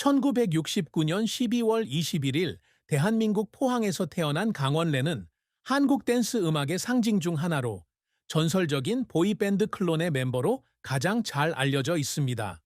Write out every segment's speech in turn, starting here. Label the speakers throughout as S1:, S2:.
S1: 1969년 12월 21일 대한민국 포항에서 태어난 강원래는 한국 댄스 음악의 상징 중 하나로 전설적인 보이밴드 클론의 멤버로 가장 잘 알려져 있습니다.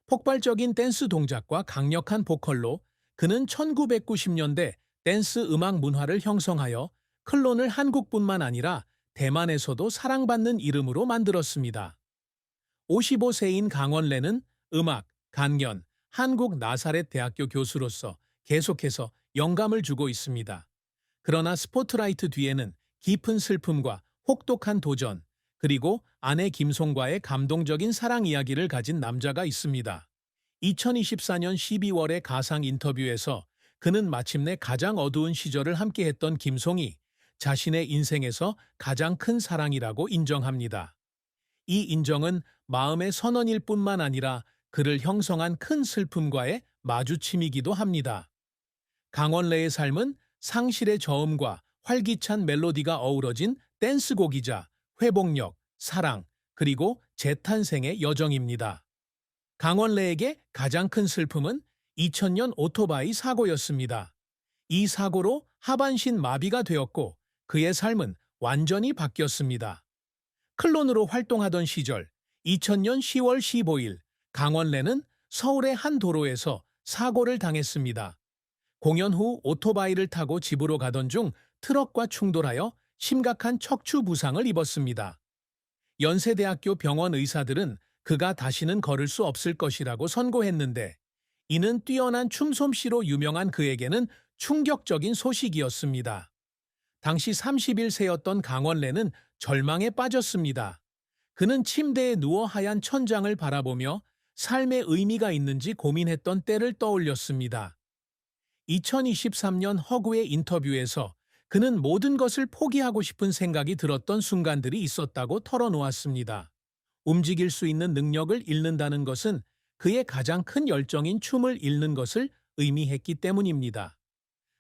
S1: 폭발적인 댄스 동작과 강력한 보컬로 그는 1990년대 댄스 음악 문화를 형성하여 클론을 한국뿐만 아니라 대만에서도 사랑받는 이름으로 만들었습니다. 55세인 강원래는 음악, 강연, 한국 나사렛 대학교 교수로서 계속해서 영감을 주고 있습니다. 그러나 스포트라이트 뒤에는 깊은 슬픔과 혹독한 도전, 그리고 아내 김송과의 감동적인 사랑 이야기를 가진 남자가 있습니다. 2024년 12월의 가상 인터뷰에서 그는 마침내 가장 어두운 시절을 함께했던 김송이 자신의 인생에서 가장 큰 사랑이라고 인정합니다. 이 인정은 마음의 선언일 뿐만 아니라 그를 형성한 큰 슬픔과의 마주침이기도 합니다. 강원래의 삶은 상실의 저음과 활기찬 멜로디가 어우러진 댄스곡이자 회복력, 사랑, 그리고 재탄생의 여정입니다. 강원래에게 가장 큰 슬픔은 2000년 오토바이 사고였습니다. 이 사고로 하반신 마비가 되었고 그의 삶은 완전히 바뀌었습니다. 클론으로 활동하던 시절 2000년 10월 15일 강원래는 서울의 한 도로에서 사고를 당했습니다. 공연 후 오토바이를 타고 집으로 가던 중 트럭과 충돌하여 심각한 척추 부상을 입었습니다. 연세대학교 병원 의사들은 그가 다시는 걸을 수 없을 것이라고 선고했는데 이는 뛰어난 춤솜씨로 유명한 그에게는 충격적인 소식이었습니다. 당시 31세였던 강원래는 절망에 빠졌습니다. 그는 침대에 누워 하얀 천장을 바라보며 삶의 의미가 있는지 고민했던 때를 떠올렸습니다. 2023년 허구의 인터뷰에서 그는 모든 것을 포기하고 싶은 생각이 들었던 순간들이 있었다고 털어놓았습니다. 움직일 수 있는 능력을 잃는다는 것은 그의 가장 큰 열정인 춤을 잃는 것을 의미했기 때문입니다.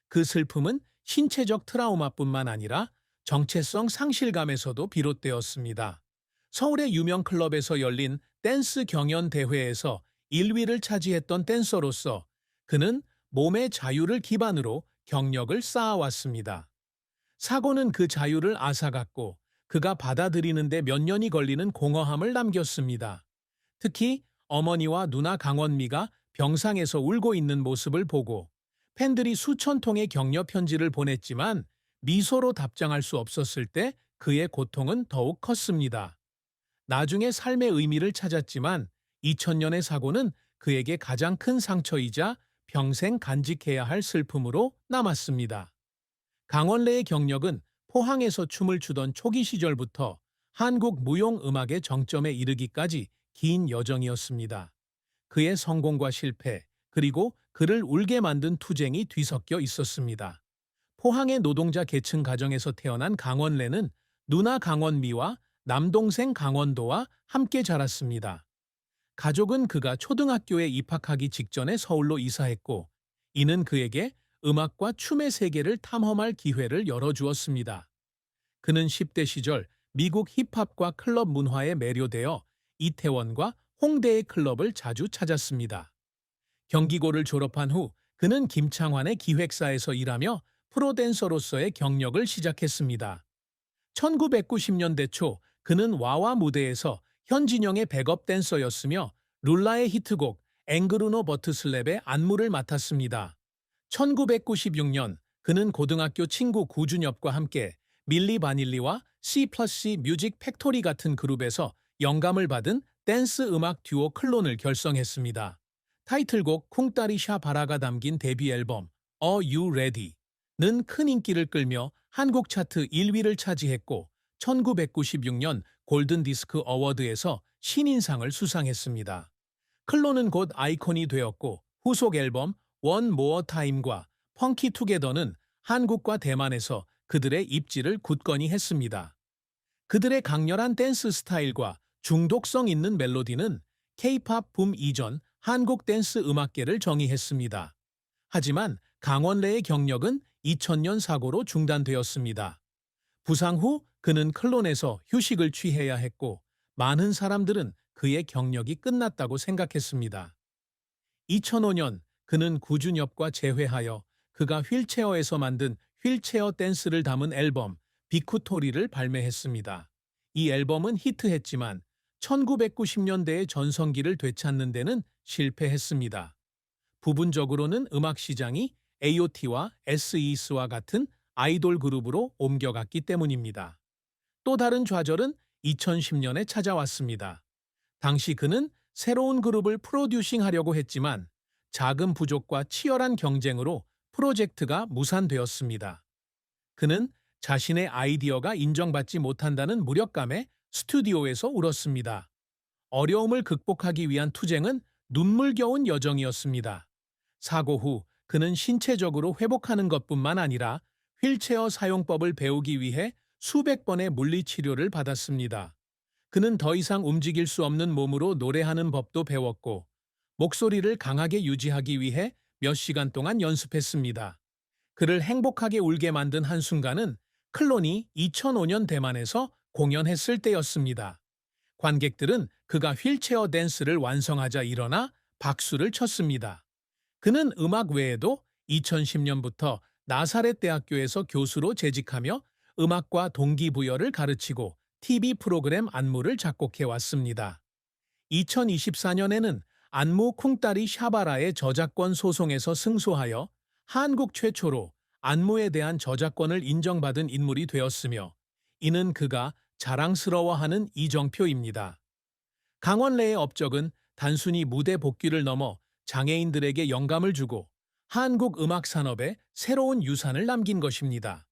S1: 그 슬픔은 신체적 트라우마뿐만 아니라 정체성 상실감에서도 비롯되었습니다. 서울의 유명 클럽에서 열린 댄스 경연 대회에서 1위를 차지했던 댄서로서 그는 몸의 자유를 기반으로 경력을 쌓아왔습니다. 사고는 그 자유를 앗아갔고 그가 받아들이는데 몇 년이 걸리는 공허함을 남겼습니다. 특히 어머니와 누나 강원미가 병상에서 울고 있는 모습을 보고 팬들이 수천 통의 격려 편지를 보냈지만 미소로 답장할 수 없었을 때 그의 고통은 더욱 컸습니다. 나중에 삶의 의미를 찾았지만 2000년의 사고는 그에게 가장 큰 상처이자 평생 간직해야 할 슬픔으로 남았습니다. 강원래의 경력은 포항에서 춤을 추던 초기 시절부터 한국 무용음악의 정점에 이르기까지 긴 여정이었습니다. 그의 성공과 실패, 그리고 그를 울게 만든 투쟁이 뒤섞여 있었습니다. 포항의 노동자 계층 가정에서 태어난 강원래는 누나 강원미와 남동생 강원도와 함께 자랐습니다. 가족은 그가 초등학교에 입학하기 직전에 서울로 이사했고, 이는 그에게 음악과 춤의 세계를 탐험할 기회를 열어주었습니다. 그는 10대 시절 미국 힙합과 클럽 문화에 매료되어 이태원과 홍대의 클럽을 자주 찾았습니다. 경기고를 졸업한 후 그는 김창완의 기획사에서 일하며 프로댄서로서의 경력을 시작했습니다. 1990년대 초 그는 와와 무대에서 현진영의 백업 댄서였으며 룰라의 히트곡 앵그루노 버트슬랩의 안무를 맡았습니다. 1996년 그는 고등학교 친구 구준엽과 함께 밀리 바닐리와 C+C 뮤직 팩토리 같은 그룹에서 영감을 받은 댄스 음악 듀오 클론을 결성했습니다. 타이틀곡 쿵따리 샤 바라가 담긴 데뷔 앨범 Are You Ready?는 큰 인기를 끌며 한국 차트 1위를 차지했고 1996년 골든디스크 어워드에서 신인상을 수상했습니다. 클론은 곧 아이콘이 되었고 후속 앨범 One More Time과 펑키 투게더는 한국과 대만에서 그들의 입지를 굳건히 했습니다. 그들의 강렬한 댄스 스타일과 중독성 있는 멜로디는 K-팝 붐 이전 한국 댄스 음악계를 정의했습니다. 하지만 강원래의 경력은 2000년 사고로 중단되었습니다. 부상 후 그는 클론에서 휴식을 취해야 했고 많은 사람들은 그의 경력이 끝났다고 생각했습니다. 2005년 그는 구준엽과 재회하여 그가 휠체어에서 만든 휠체어 댄스를 담은 앨범 비쿠토리를 발매했습니다. 이 앨범은 히트했지만 1990년대의 전성기를 되찾는 데는 실패했습니다. 부분적으로는 음악 시장이 AOT와 SES와 같은 아이돌 그룹으로 옮겨갔기 때문입니다. 또 다른 좌절은 2010년에 찾아왔습니다. 당시 그는 새로운 그룹을 프로듀싱하려고 했지만 자금 부족과 치열한 경쟁으로 프로젝트가 무산되었습니다. 그는 자신의 아이디어가 인정받지 못한다는 무력감에 스튜디오에서 울었습니다. 어려움을 극복하기 위한 투쟁은 눈물겨운 여정이었습니다. 사고 후 그는 신체적으로 회복하는 것뿐만 아니라 휠체어 사용법을 배우기 위해 수백 번의 물리치료를 받았습니다. 그는 더 이상 움직일 수 없는 몸으로 노래하는 법도 배웠고 목소리를 강하게 유지하기 위해 몇 시간 동안 연습했습니다. 그를 행복하게 울게 만든 한순간은 클론이 2005년 대만에서 공연했을 때였습니다. 관객들은 그가 휠체어 댄스를 완성하자 일어나 박수를 쳤습니다. 그는 음악 외에도 2010년부터 나사렛 대학교에서 교수로 재직하며 음악과 동기부여를 가르치고 TV 프로그램 안무를 작곡해 왔습니다. 2024년에는 안무 쿵따리 샤바라의 저작권 소송에서 승소하여 한국 최초로 안무에 대한 저작권을 인정받은 인물이 되었으며 이는 그가 자랑스러워하는 이정표입니다. 강원래의 업적은 단순히 무대 복귀를 넘어 장애인들에게 영감을 주고 한국 음악 산업에 새로운 유산을 남긴 것입니다.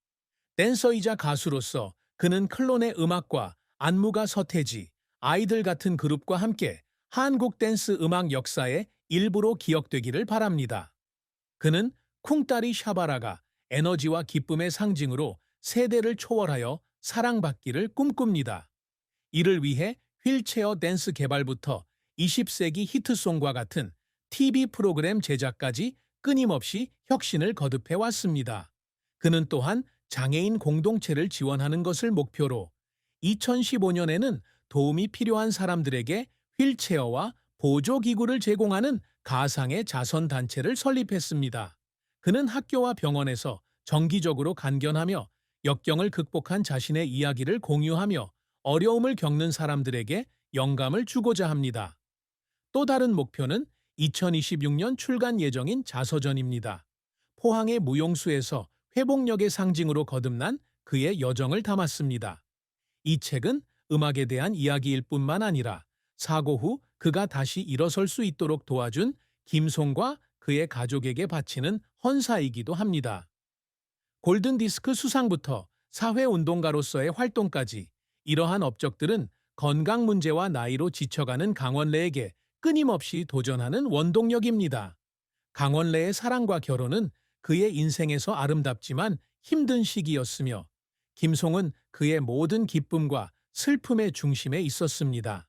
S1: 댄서이자 가수로서 그는 클론의 음악과 안무가 서태지, 아이들 같은 그룹과 함께 한국 댄스 음악 역사의 일부로 기억되기를 바랍니다. 그는 쿵따리 샤바라가 에너지와 기쁨의 상징으로 세대를 초월하여 사랑받기를 꿈꿉니다. 이를 위해 휠체어 댄스 개발부터 20세기 히트송과 같은 TV 프로그램 제작까지 끊임없이 혁신을 거듭해 왔습니다. 그는 또한 장애인 공동체를 지원하는 것을 목표로 2015년에는 도움이 필요한 사람들에게 휠체어와 보조기구를 제공하는 가상의 자선단체를 설립했습니다. 그는 학교와 병원에서 정기적으로 간견하며 역경을 극복한 자신의 이야기를 공유하며 어려움을 겪는 사람들에게 영감을 주고자 합니다. 또 다른 목표는 2026년 출간 예정인 자서전입니다. 포항의 무용수에서 회복력의 상징으로 거듭난 그의 여정을 담았습니다. 이 책은 음악에 대한 이야기일 뿐만 아니라 사고 후 그가 다시 일어설 수 있도록 도와준 김송과 그의 가족에게 바치는 헌사이기도 합니다. 골든디스크 수상부터 사회운동가로서의 활동까지 이러한 업적들은 건강 문제와 나이로 지쳐가는 강원래에게 끊임없이 도전하는 원동력입니다. 강원래의 사랑과 결혼은 그의 인생에서 아름답지만 힘든 시기였으며 김송은 그의 모든 기쁨과 슬픔의 중심에 있었습니다.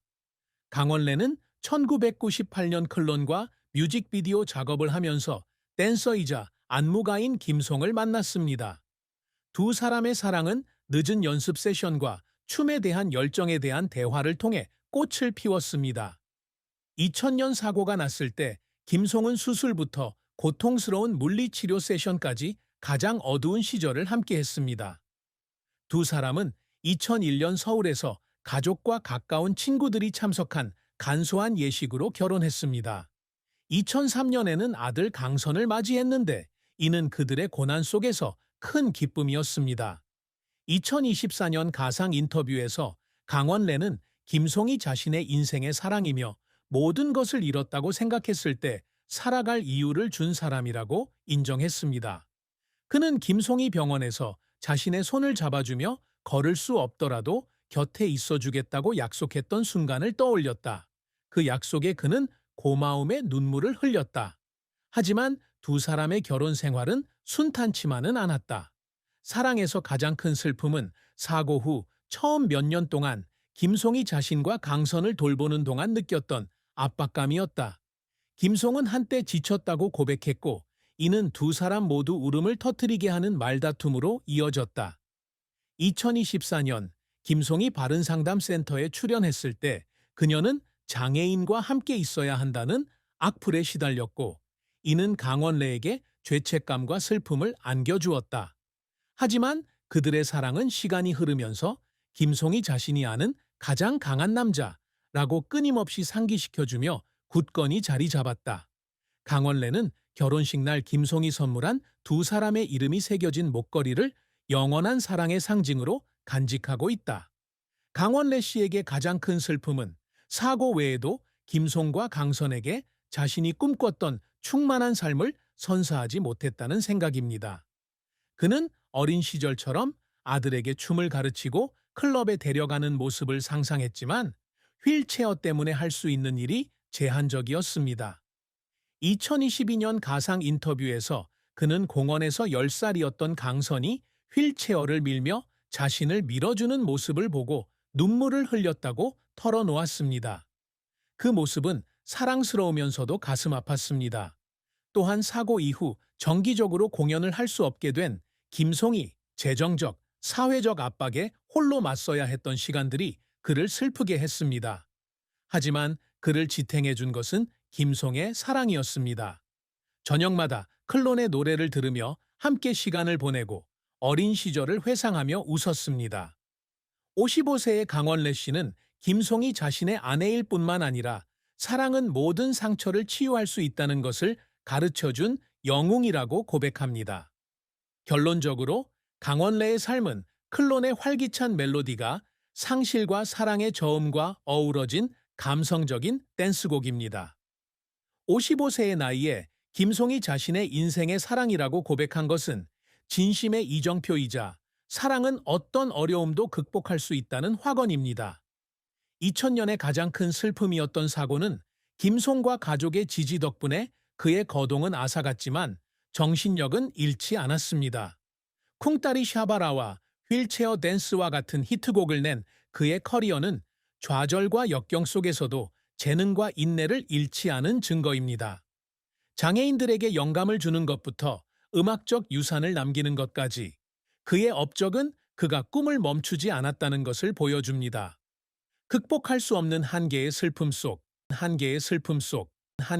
S1: 강원래는 1998년 클론과 뮤직비디오 작업을 하면서 댄서이자 안무가인 김송을 만났습니다. 두 사람의 사랑은 늦은 연습 세션과 춤에 대한 열정에 대한 대화를 통해 꽃을 피웠습니다. 2000년 사고가 났을 때 김송은 수술부터 고통스러운 물리치료 세션까지 가장 어두운 시절을 함께했습니다. 두 사람은 2001년 서울에서 가족과 가까운 친구들이 참석한 간소한 예식으로 결혼했습니다. 2003년에는 아들 강선을 맞이했는데 이는 그들의 고난 속에서 큰 기쁨이었습니다. 2024년 가상 인터뷰에서 강원래는 김송이 자신의 인생의 사랑이며 모든 것을 잃었다고 생각했을 때 살아갈 이유를 준 사람이라고 인정했습니다. 그는 김송이 병원에서 자신의 손을 잡아주며 걸을 수 없더라도 곁에 있어주겠다고 약속했던 순간을 떠올렸다. 그 약속에 그는 고마움의 눈물을 흘렸다. 하지만 두 사람의 결혼 생활은 순탄치만은 않았다. 사랑에서 가장 큰 슬픔은 사고 후 처음 몇 년 동안 김송이 자신과 강선을 돌보는 동안 느꼈던 압박감이었다. 김송은 한때 지쳤다고 고백했고 이는 두 사람 모두 울음을 터뜨리게 하는 말다툼으로 이어졌다. 2024년 김송이 바른상담센터에 출연했을 때 그녀는 장애인과 함께 있어야 한다는 악플에 시달렸고 이는 강원래에게 죄책감과 슬픔을 안겨주었다. 하지만 그들의 사랑은 시간이 흐르면서 김송이 자신이 아는 가장 강한 남자라고 끊임없이 상기시켜주며 굳건히 자리 잡았다. 강원래는 결혼식 날 김송이 선물한 두 사람의 이름이 새겨진 목걸이를 영원한 사랑의 상징으로 간직하고 있다. 강원래 씨에게 가장 큰 슬픔은 사고 외에도 김송과 강선에게 자신이 꿈꿨던 충만한 삶을 선사하지 못했다는 생각입니다. 그는 어린 시절처럼 아들에게 춤을 가르치고 클럽에 데려가는 모습을 상상했지만 휠체어 때문에 할 수 있는 일이 제한적이었습니다. 2022년 가상 인터뷰에서 그는 공원에서 10살이었던 강선이 휠체어를 밀며 자신을 밀어주는 모습을 보고 눈물을 흘렸다고 털어놓았습니다. 그 모습은 사랑스러우면서도 가슴 아팠습니다. 또한 사고 이후 정기적으로 공연을 할 수 없게 된 김송이 재정적, 사회적 압박에 홀로 맞서야 했던 시간들이 그를 슬프게 했습니다. 하지만 그를 지탱해 준 것은 김송의 사랑이었습니다. 저녁마다 클론의 노래를 들으며 함께 시간을 보내고 어린 시절을 회상하며 웃었습니다. 55세의 강원래 씨는 김송이 자신의 아내일 뿐만 아니라 사랑은 모든 상처를 치유할 수 있다는 것을 가르쳐준 영웅이라고 고백합니다. 결론적으로 강원래의 삶은 클론의 활기찬 멜로디가 상실과 사랑의 저음과 어우러진 감성적인 댄스곡입니다. 55세의 나이에 김송이 자신의 인생의 사랑이라고 고백한 것은 진심의 이정표이자 사랑은 어떤 어려움도 극복할 수 있다는 확언입니다. 2000년의 가장 큰 슬픔이었던 사고는 김송과 가족의 지지 덕분에 그의 거동은 앗아갔지만 정신력은 잃지 않았습니다. 쿵따리 샤바라와 휠체어 댄스와 같은 히트곡을 낸 그의 커리어는 좌절과 역경 속에서도 재능과 인내를 잃지 않은 증거입니다. 장애인들에게 영감을 주는 것부터 음악적 유산을 남기는 것까지 그의 업적은 그가 꿈을 멈추지 않았다는 것을 보여줍니다. 극복할 수 없는 한계의 슬픔 속